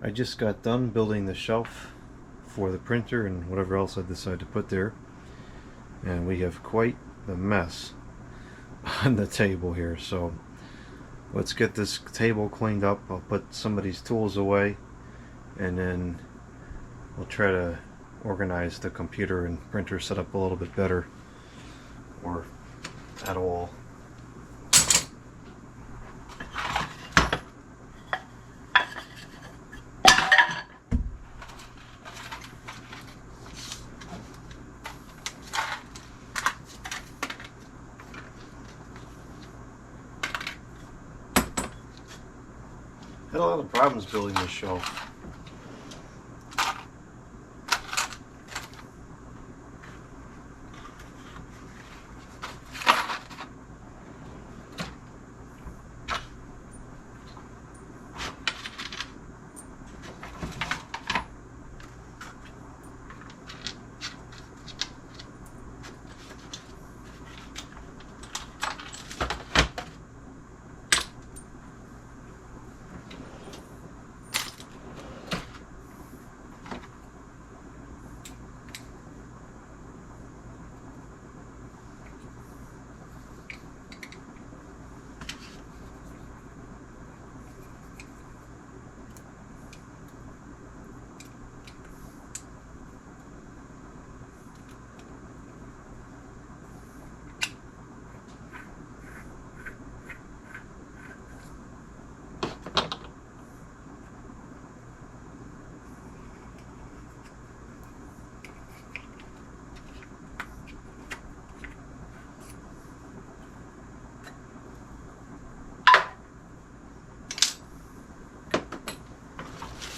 I just got done building the shelf for the printer and whatever else I decide to put there, and we have quite the mess on the table here. So let's get this table cleaned up. I'll put some of these tools away, and then we'll try to organize the computer and printer setup a little bit better, or at all. Had a lot of problems building this shelf.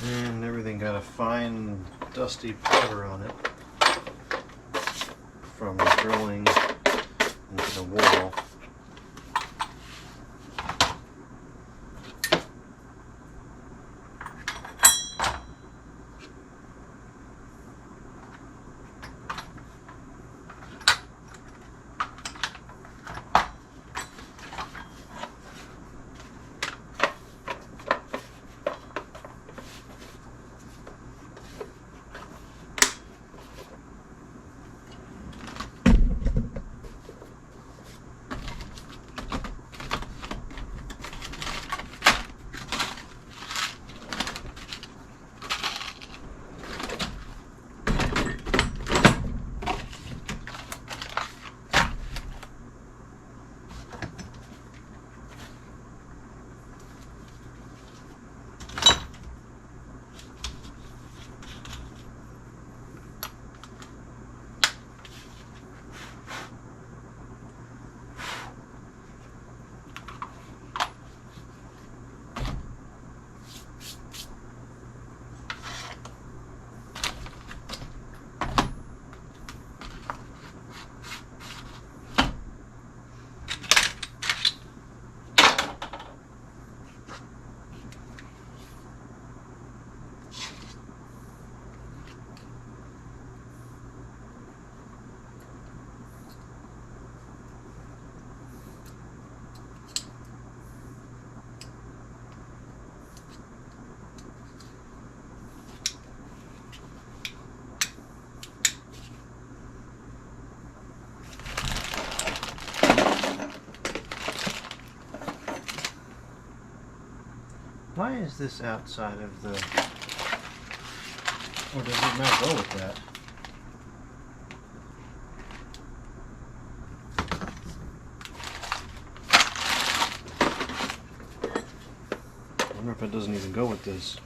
And everything got a fine dusty powder on it from drilling into the wall. Why is this outside of the... or does it not go with that? I wonder if it doesn't even go with this.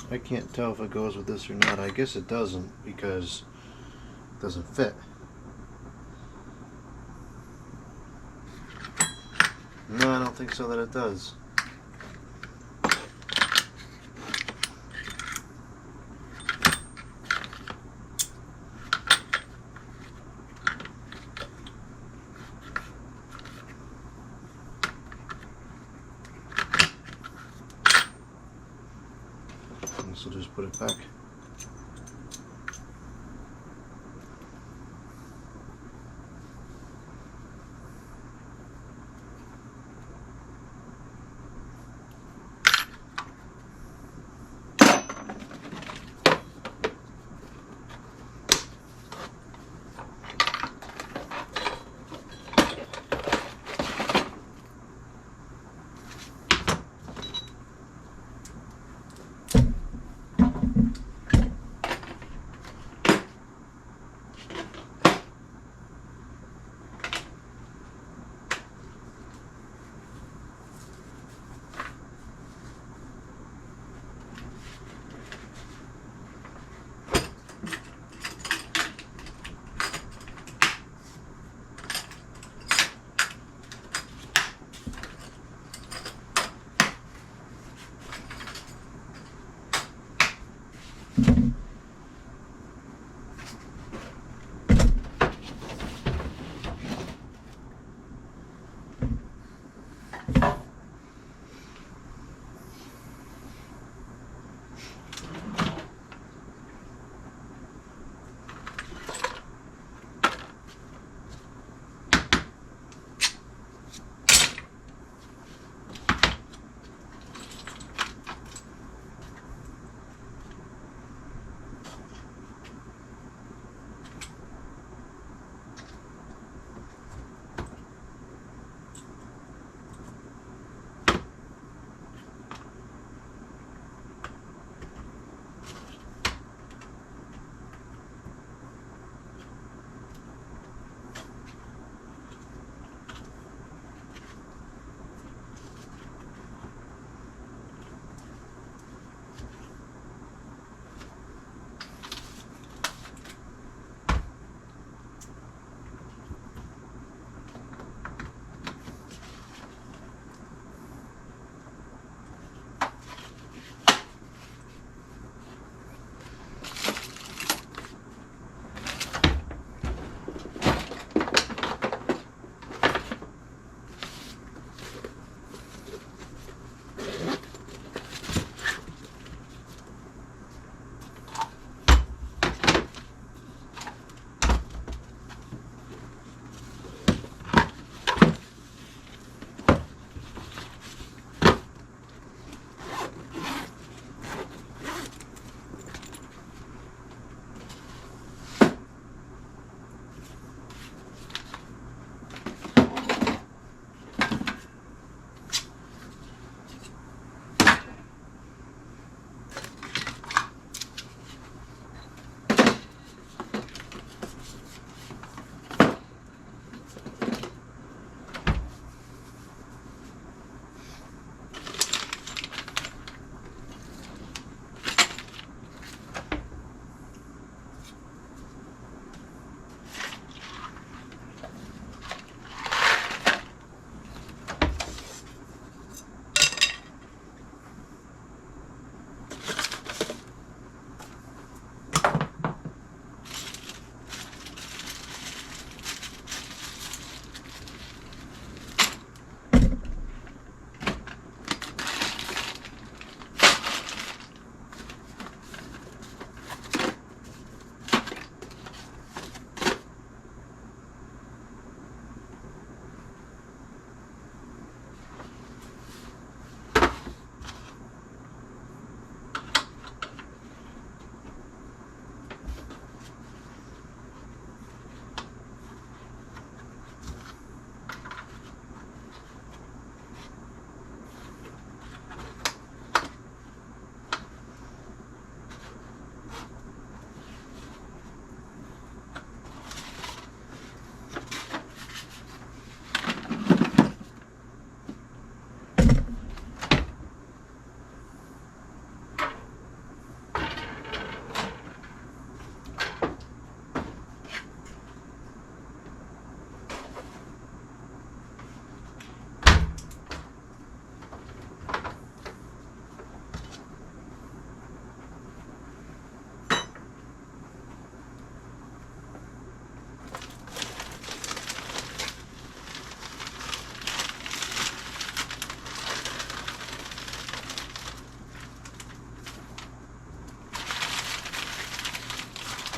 I can't tell if it goes with this or not. I guess it doesn't because it doesn't fit. No, I don't think so that it does. So just put it back.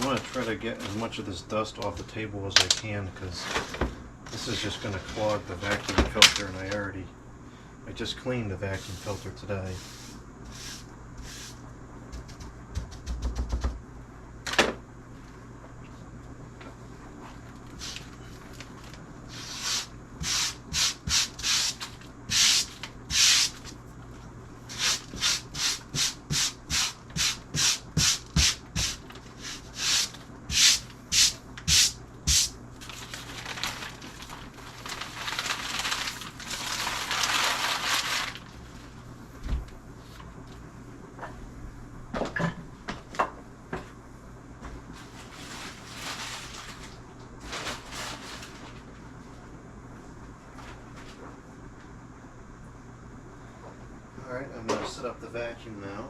I want to try to get as much of this dust off the table as I can, because this is just going to clog the vacuum filter, and I just cleaned the vacuum filter today. Alright, I'm going to set up the vacuum now.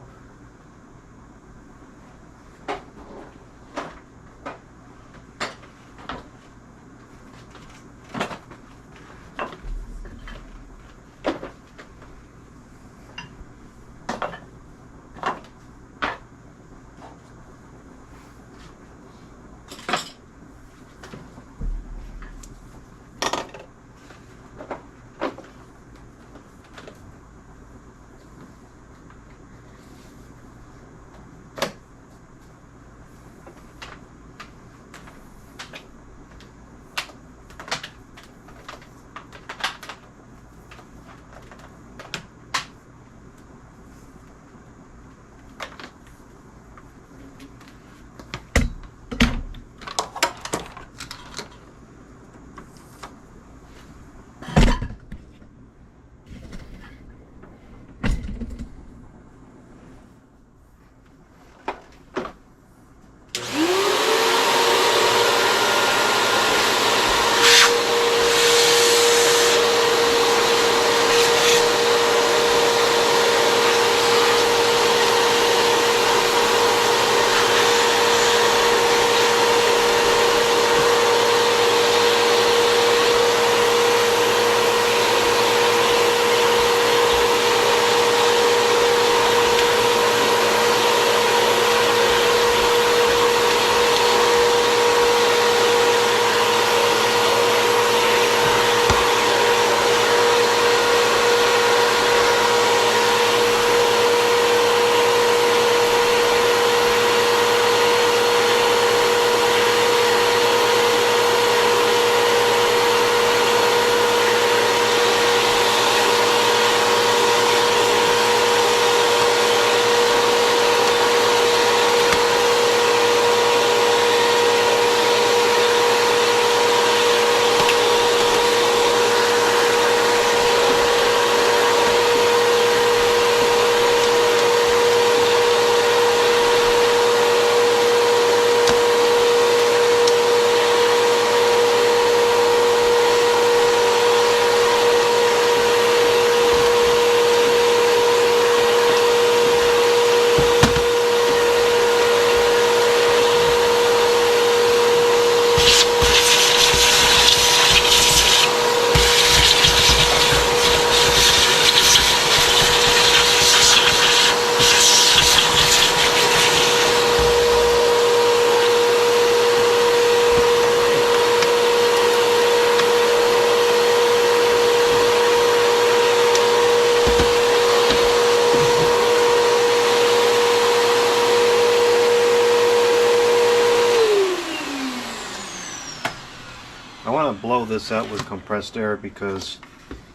I want to blow this out with compressed air because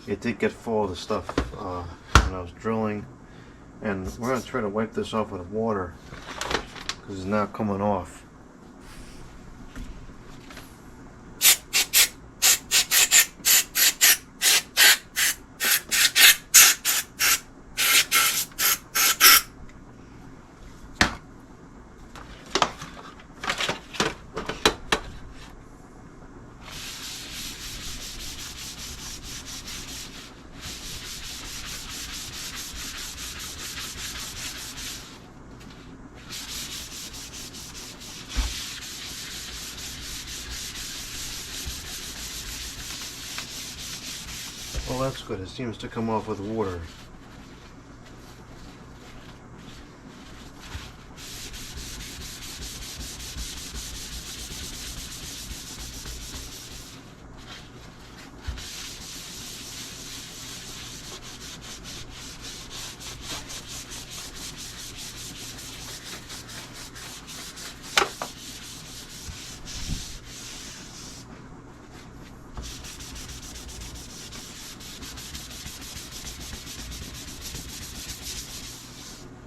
it did get full of the stuff when I was drilling, and we're going to try to wipe this off with water because it's not coming off. Well, that's good. It seems to come off with water.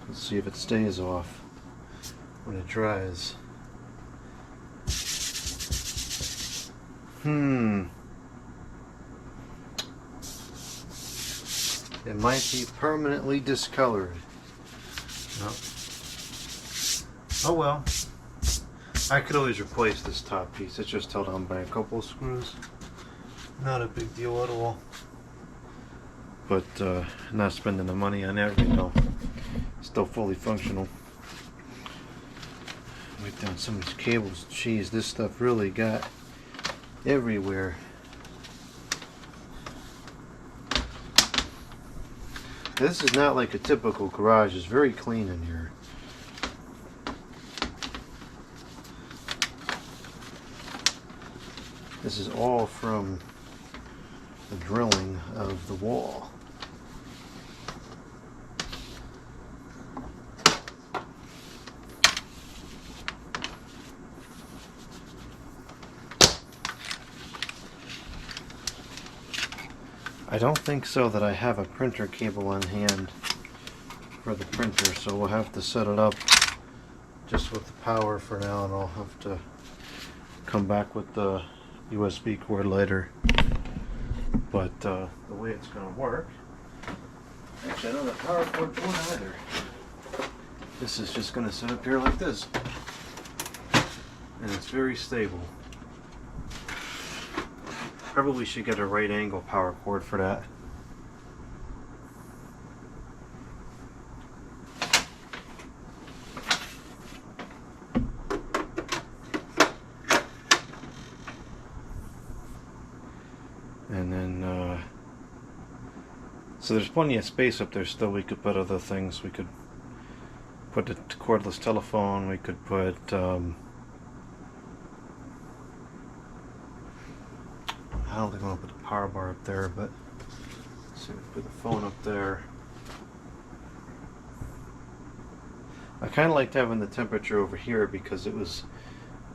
Let's see if it stays off when it dries. It might be permanently discolored. No. Oh well. I could always replace this top piece. It's just held on by a couple of screws. Not a big deal at all. But not spending the money on that right now. Still fully functional. Wipe down some of these cables. Jeez, this stuff really got everywhere. This is not like a typical garage. It's very clean in here. This is all from the drilling of the wall. I don't think so that I have a printer cable on hand for the printer, so we'll have to set it up just with the power for now, and I'll have to come back with the USB cord later. But the way it's going to work, actually I don't have power cord for it either. This is just going to sit up here like this, and it's very stable. Probably should get a right angle power cord for that. And then, so there's plenty of space up there still. We could put other things. We could put a cordless telephone. We could put, I don't think I'm going to put the power bar up there, but let's see, we put the phone up there. I kind of liked having the temperature over here because it was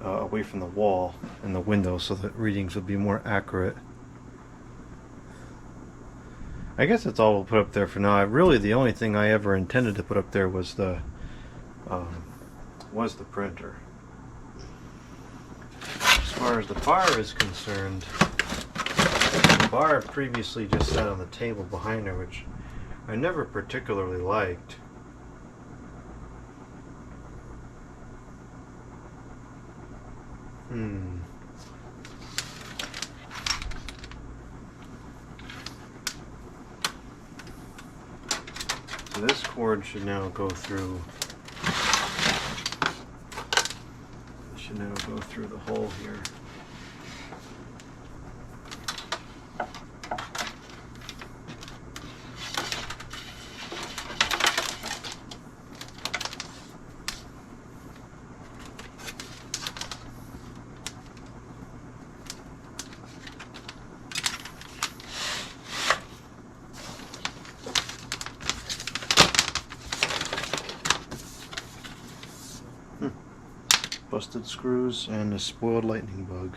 away from the wall and the window, so that readings would be more accurate. I guess that's all we'll put up there for now. Really, the only thing I ever intended to put up there was the printer. As far as the bar is concerned, the bar previously just sat on the table behind her, which I never particularly liked. So this cord should now go through. Should now go through the hole here. Busted screws and a spoiled lightning bug.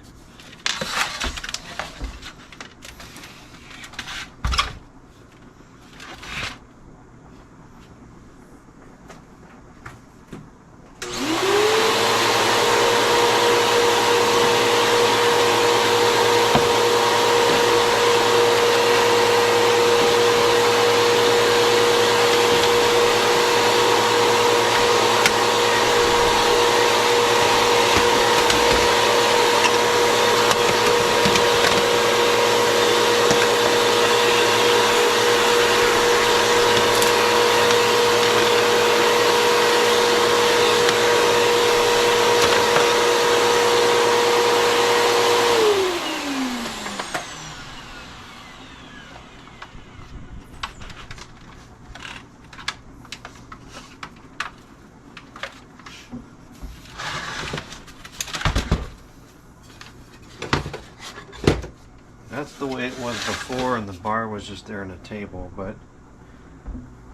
That's the way it was before, and the bar was just there on the table, but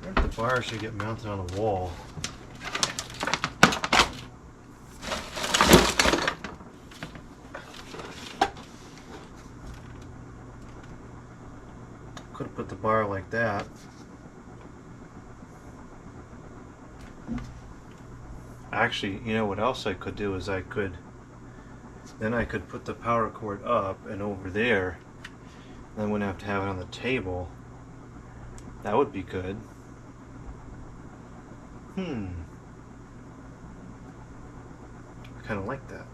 I think the bar should get mounted on a wall. Could have put the bar like that. Actually, you know what else I could do is I could put the power cord up and over there, and I wouldn't have to have it on the table. That would be good. I kind of like that.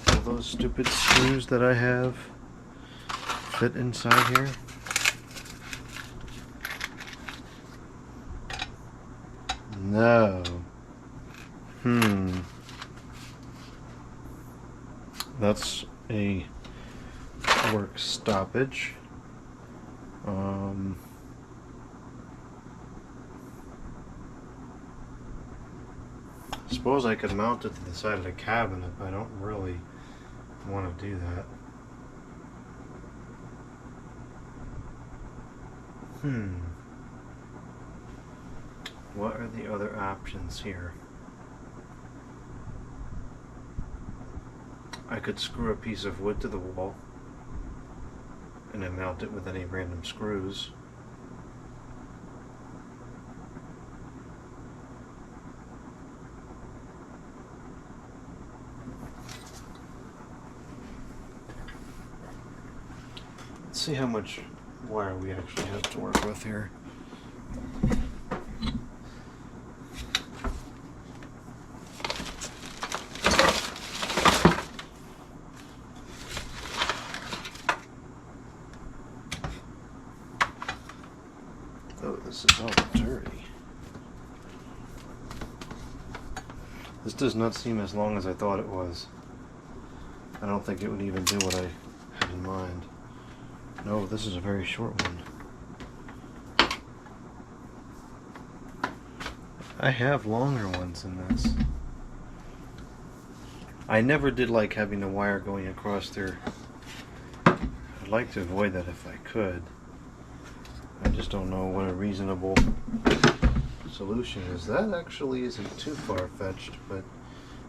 All those stupid screws that I have fit inside here. No. That's a work stoppage. Suppose I could mount it to the side of the cabinet, but I don't really want to do that. What are the other options here? I could screw a piece of wood to the wall and then mount it with any random screws. Let's see how much wire we actually have to work with here. Oh, this is all dirty. This does not seem as long as I thought it was. I don't think it would even do what I had in mind. No, this is a very short one. I have longer ones than this. I never did like having the wire going across there. I'd like to avoid that if I could. I just don't know what a reasonable solution is. That actually isn't too far-fetched, but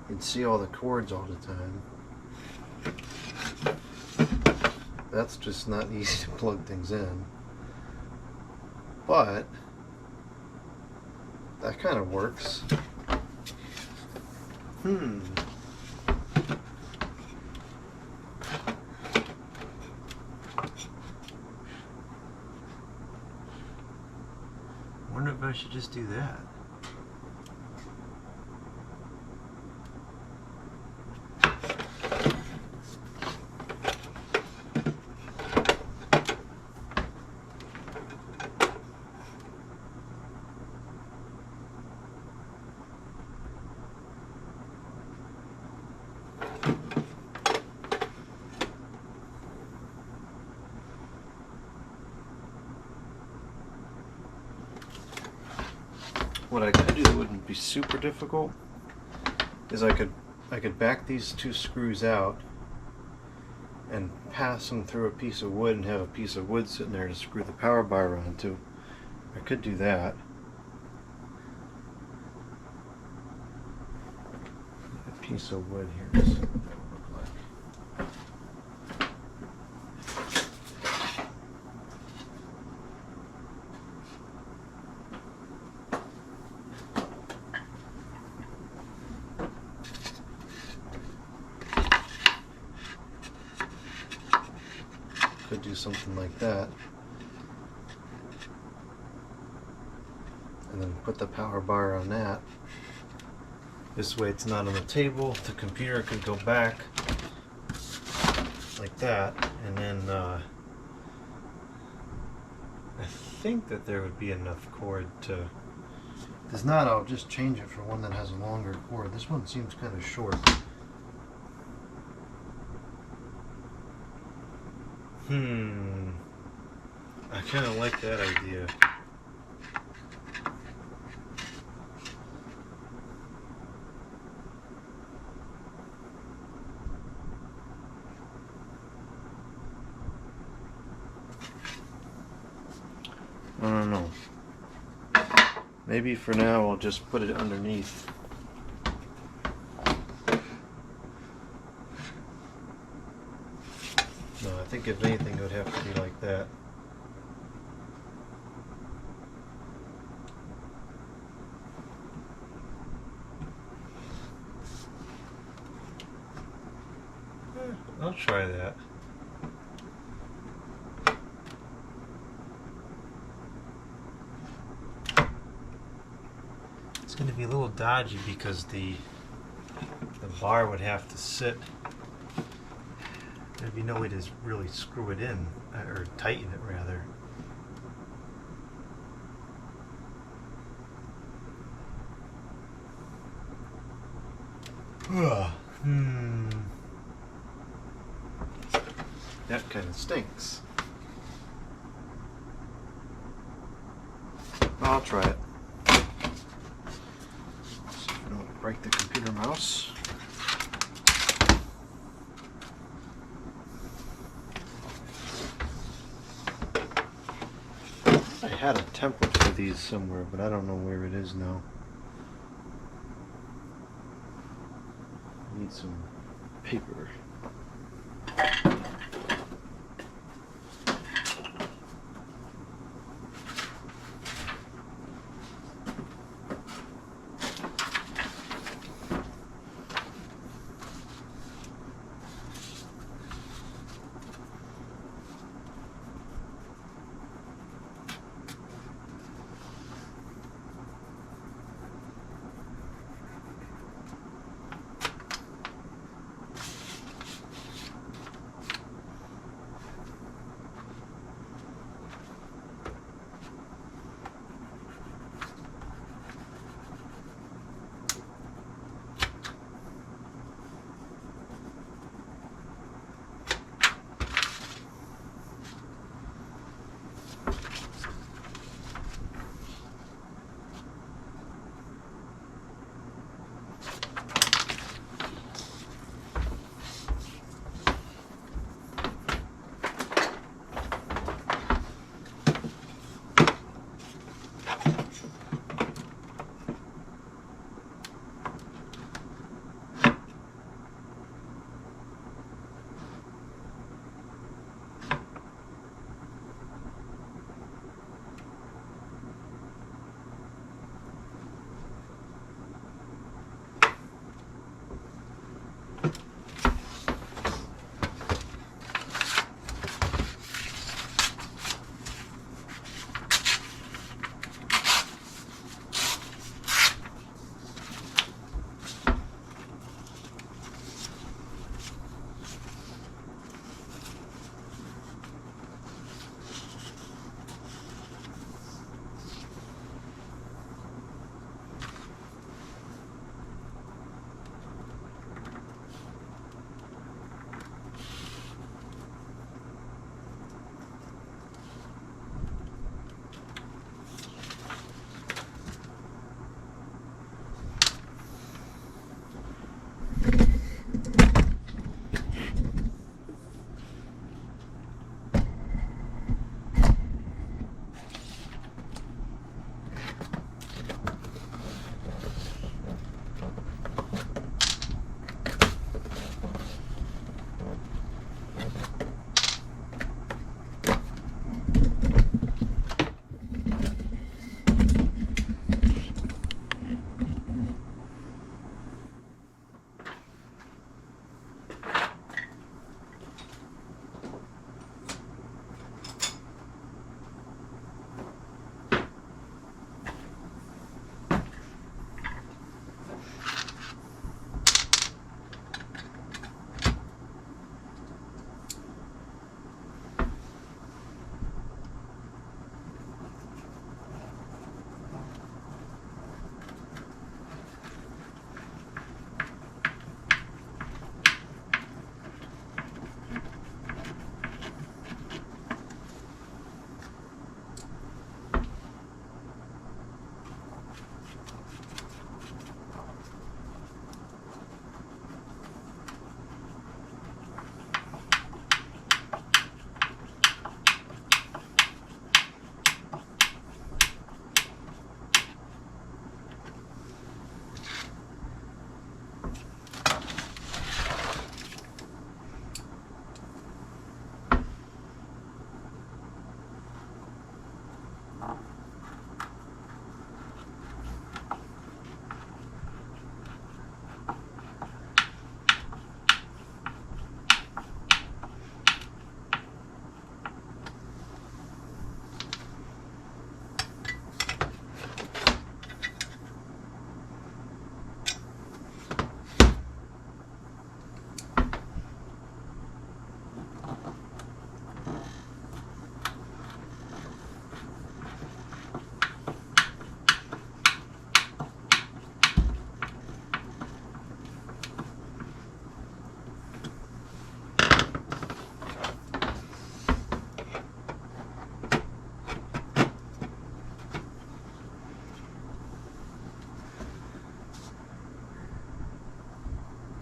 you'd see all the cords all the time. That's just not easy to plug things in. But that kind of works. Wonder if I should just do that. What I could do that wouldn't be super difficult is I could back these two screws out and pass them through a piece of wood and have a piece of wood sitting there to screw the power bar onto. I could do that. A piece of wood here. Is what it would look like. Could do something like that, and then put the power bar on that. This way it's not on the table. The computer could go back like that, and then I think that there would be enough cord to. If there's not, I'll just change it for one that has a longer cord. This one seems kind of short. I kind of like that idea. I don't know. Maybe for now I'll just put it underneath. No, I think if anything it would have to be like that. I'll try that. It's going to be a little dodgy because the bar would have to sit. There'd be no way to really screw it in, or tighten it rather. That kind of stinks. I'll try it. See if I don't break the computer mouse. I had a template for these somewhere, but I don't know where it is now. I need some paper.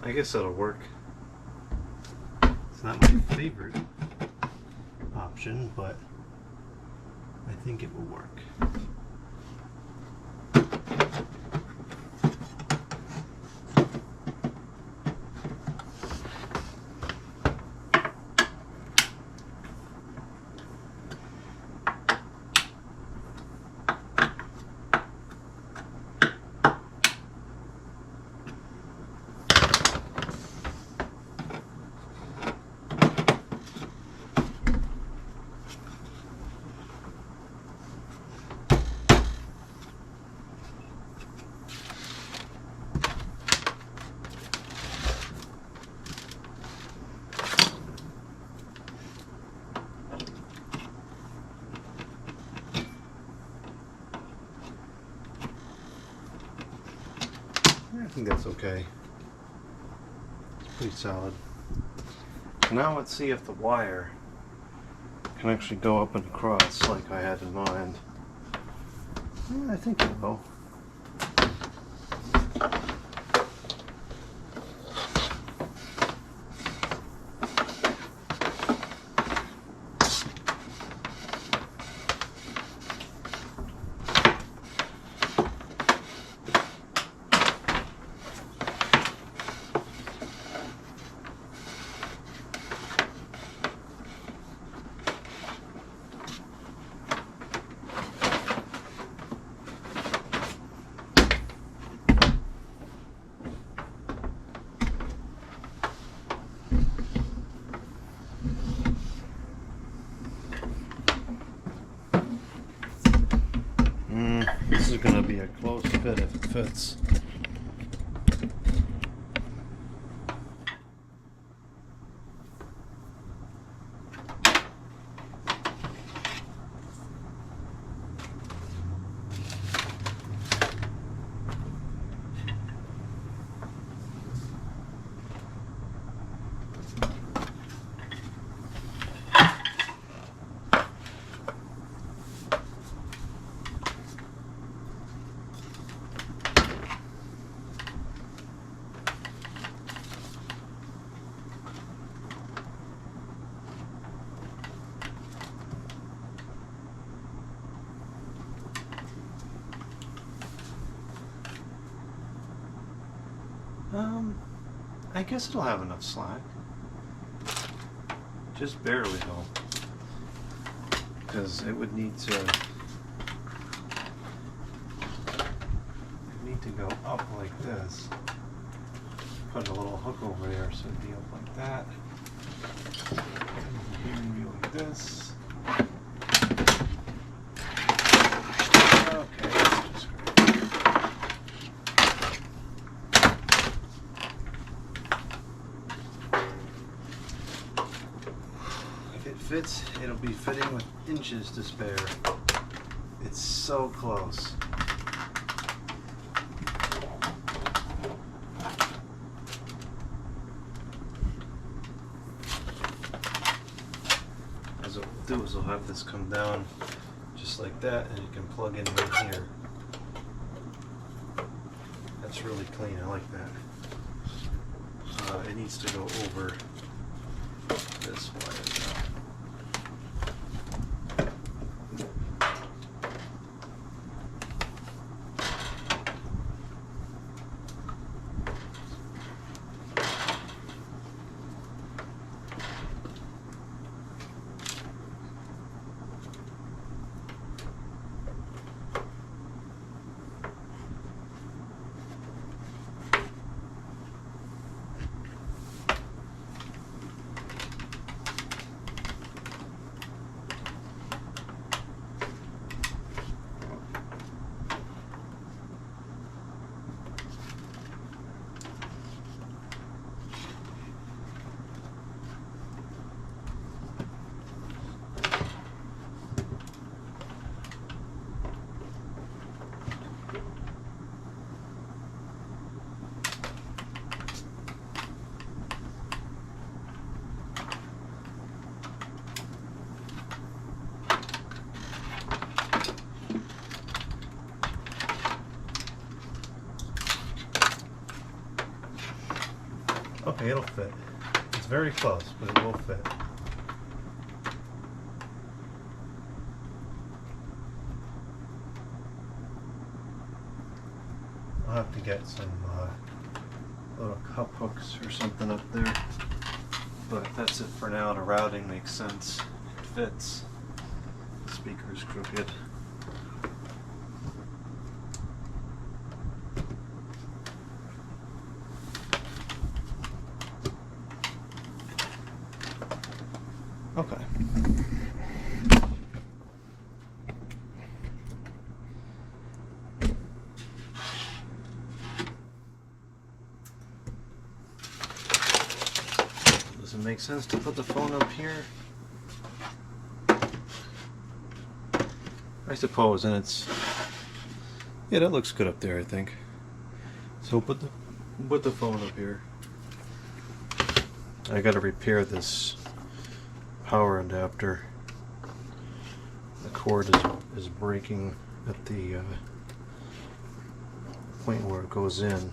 I guess that'll work. It's not my favorite option, but I think it will work. I think that's okay. It's pretty solid. Now let's see if the wire can actually go up and across like I had in mind. I think it will. This is going to be a close fit if it fits. I guess it'll have enough slack. Just barely though. Because it would need to go up like this. Put a little hook over there so it'd be up like that. Here and be like this. Okay, that's just great. If it fits, it'll be fitting with inches to spare. It's so close. As I'll do is I'll have this come down just like that, and you can plug in right here. That's really clean. I like that. It needs to go over this wire now. Okay, it'll fit. It's very close, but it will fit. I'll have to get some little cup hooks or something up there. But that's it for now. The routing makes sense. It fits. The speaker's crooked. Okay. Does it make sense to put the phone up here? I suppose, and it's, yeah, that looks good up there, I think. So put the phone up here. I gotta repair this power adapter. The cord is breaking at the point where it goes in.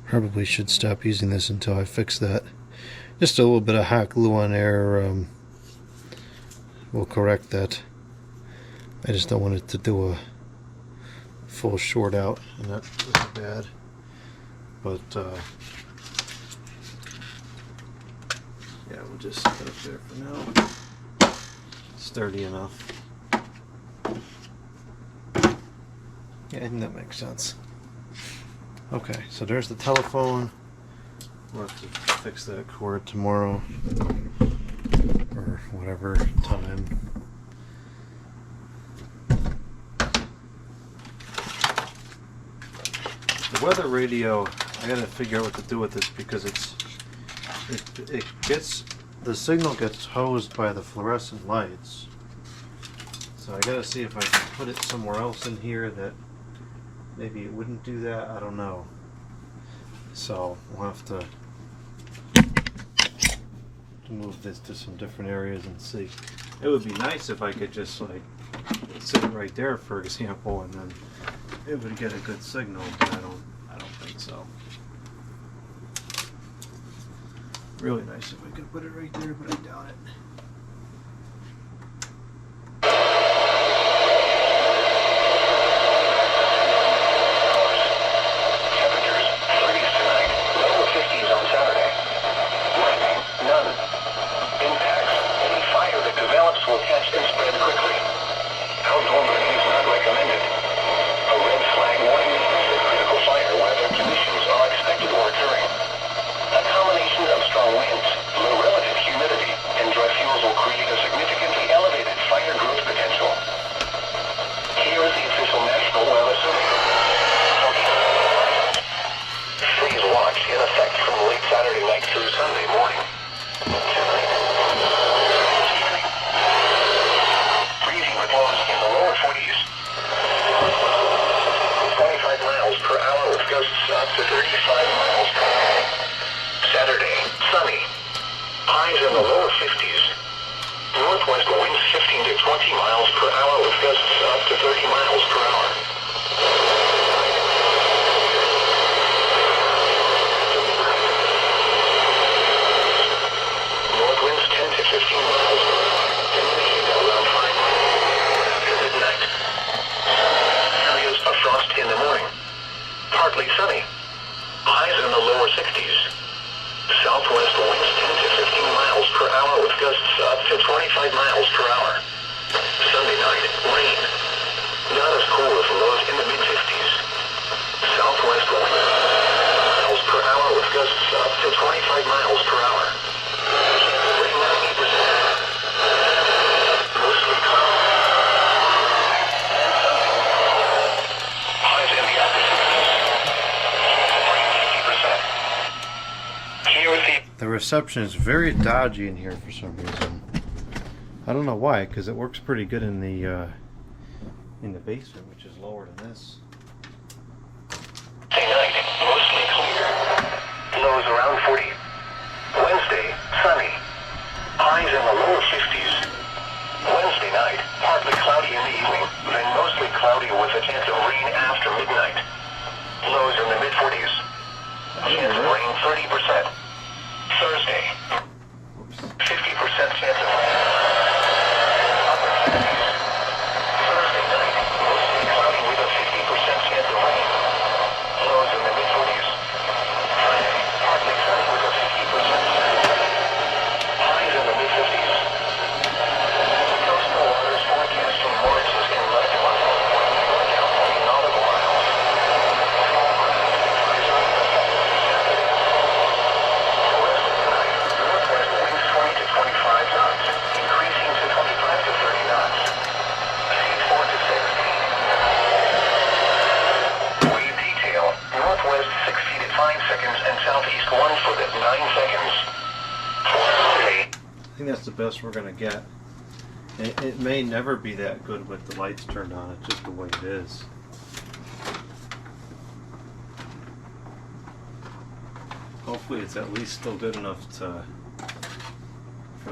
Probably should stop using this until I fix that. Just a little bit of hot glue on there will correct that. I just don't want it to do a full short out, and that was bad. But yeah, we'll just set it up there for now. Sturdy enough. Yeah, I think that makes sense. Okay, so there's the telephone. We'll have to fix that cord tomorrow or whatever time. The weather radio, I gotta figure out what to do with this because it gets, the signal gets hosed by the fluorescent lights. So I gotta see if I can put it somewhere else in here that maybe it wouldn't do that. I don't know. So we'll have to move this to some different areas and see. It would be nice if I could just like sit right there, for example, and then it would get a good signal, but I don't think so. Really nice if I could put it right there, but I doubt it. Will catch and spread quickly. Household burning is not recommended. A red flag warning is considered critical fire weather conditions are expected or occurring. A combination of strong winds, low relative humidity, and dry fuels will create a significantly elevated fire growth potential. Here is the official National Weather Service. Freeze watch in effect from late Saturday night through Sunday morning. Tonight. In the lower 40s. 25 miles per hour with gusts up to 35 miles per hour. Saturday, sunny. Highs in the lower 50s. Northwest winds 15 to 20 miles per hour with gusts up to 30 miles per hour. North winds 10 to 15 miles per hour. Around 5 miles. Midnight. Areas of frost in the morning. Partly sunny. Highs in the lower 60s. Southwest winds 10 to 15 miles per hour with gusts up to 25 miles per hour. Sunday night, rain. Not as cool as lows in the mid-50s. Southwest winds miles per hour with gusts up to 25 miles per hour. Rain 90%. Mostly cloudy. The reception is very dodgy in here for some reason. I don't know why, because it works pretty good in the basement, which is lower than this. Night, mostly clear. Lows around 40. Wednesday, sunny. Highs in the lower 50s. Wednesday night, partly cloudy in the evening, then mostly cloudy I think that's the best we're gonna get. It may never be that good with the lights turned on. It's just the way it is. Hopefully it's at least still good enough for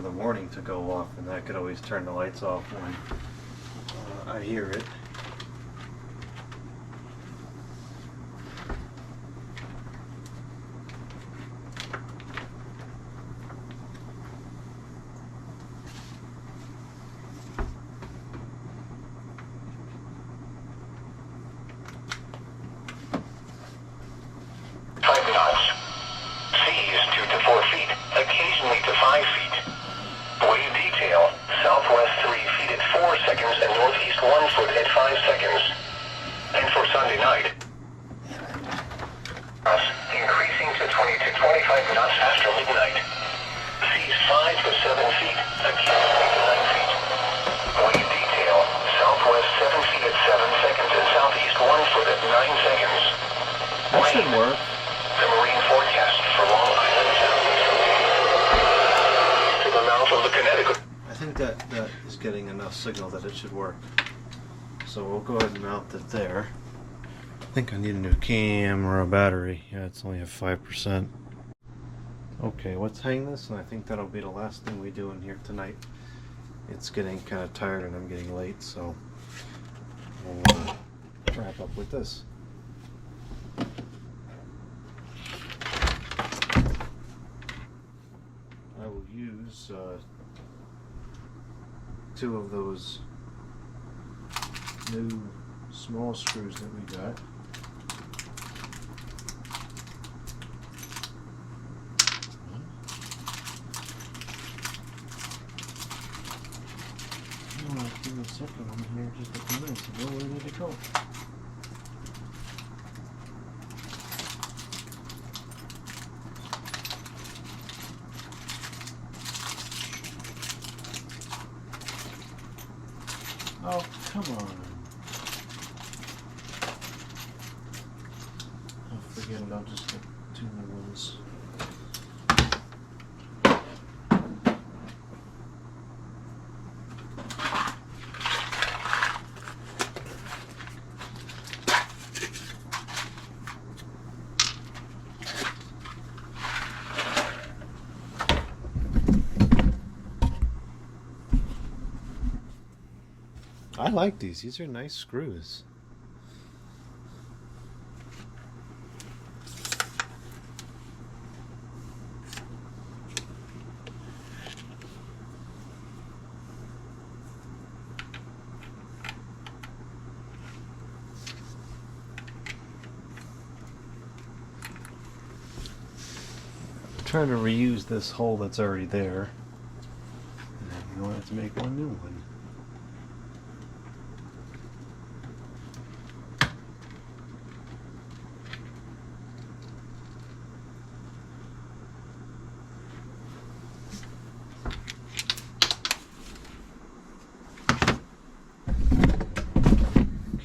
the warning to go off, and that could always turn the lights off when I hear it. That should work. The marine forecast for Long Island Sound. To the mouth of the Connecticut. I think that is getting enough signal that it should work. So we'll go ahead and mount it there. I think I need a new camera battery. Yeah, it's only at 5%. Okay, let's hang this, and I think that'll be the last thing we do in here tonight. It's getting kind of tired and I'm getting late, so we'll wrap up with this. I will use 2 of those new small screws that we got. Give me a second, I'm here just a few minutes ago. Where did it go? Oh, come on. I'll forget it, I'll just get 2 new ones. I like these. These are nice screws. I'm trying to reuse this hole that's already there. And I'm going to have to make one new one.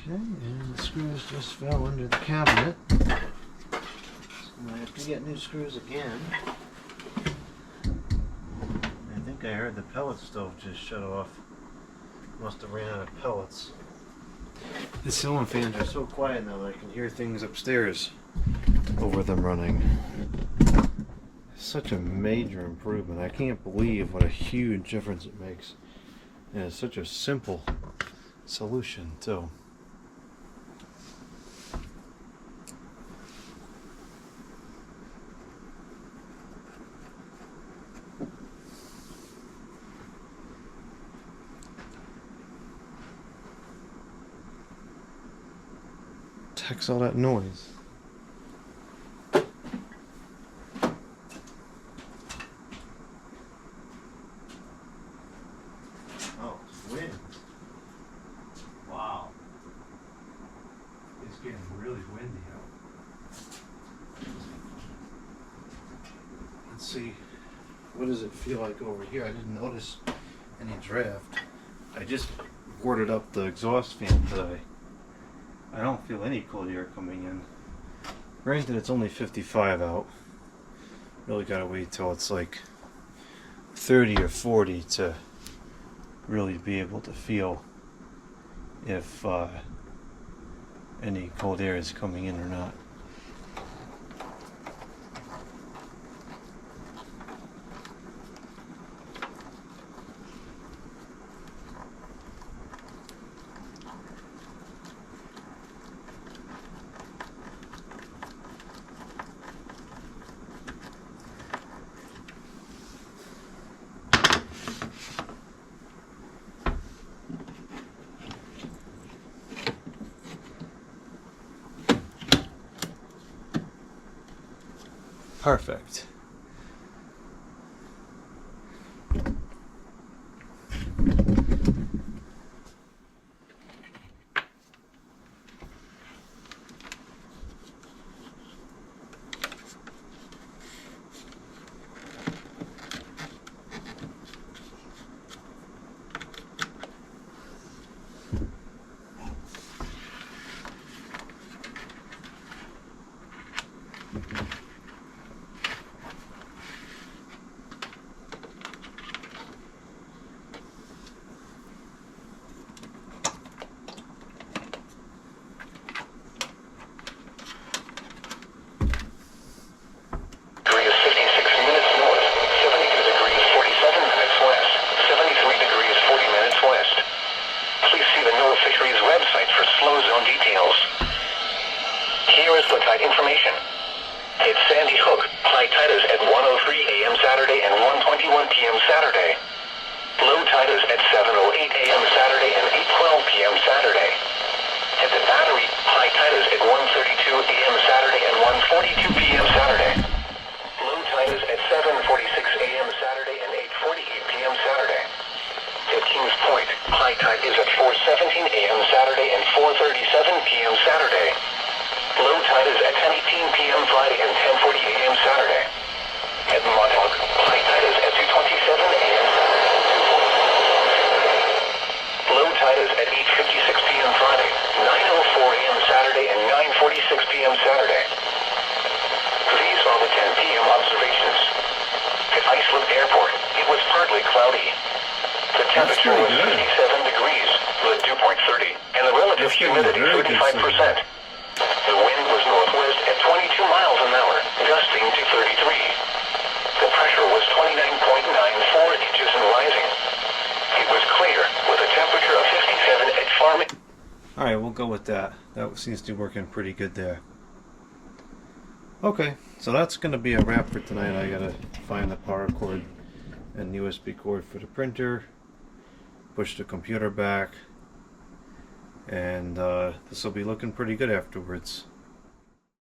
And the screws just fell under the cabinet. So I have to get new screws again. I think I heard the pellet stove just shut off. Must have ran out of pellets. The ceiling fans are so quiet now that I can hear things upstairs over them running. Such a major improvement. I can't believe what a huge difference it makes. And it's such a simple solution too. Heck's all that noise? Oh, it's wind. Wow. It's getting really windy out. Let's see. What does it feel like over here? I didn't notice any draft. I just boarded up the exhaust fan today. I don't feel any cold air coming in. Granted, it's only 55 out. Really gotta wait till it's like 30 or 40 to really be able to feel if any cold air is coming in or not. Perfect. Information. It's Sandy Hook. High tide is at 1:03 a.m. Saturday and 1:21 p.m. Saturday. Low tide is at 7:08 a.m. Saturday and 8:12 p.m. Saturday. At the Battery, high tide is at 1:32 a.m. Saturday and 1:42 p.m. Saturday. Low tide is at 7:46 a.m. Saturday and 8:48 p.m. Saturday. At Kings Point, high tide is at 4:17 a.m. Saturday and 4:37 p.m. Saturday. Low tide is at 10:18 p.m. Friday and 10:40 a.m. Saturday. At Montauk, high tide is at 2:27 a.m. Low tide is at 8:56 p.m. Friday, 9:04 a.m. Saturday, and 9:46 p.m. Saturday. These are the 10 p.m. observations. At Iceland Airport, it was partly cloudy. The temperature was 57 degrees, the dew point 30, and the relative humidity 35%. The wind was northwest at 22 miles an hour, gusting to 33. The pressure was 29.94 inches and rising. It was clear, with a temperature of 57 at Farming. Alright, we'll go with that. That seems to be working pretty good there. Okay, so that's going to be a wrap for tonight. I gotta find the power cord and USB cord for the printer, push the computer back, and this will be looking pretty good afterwards.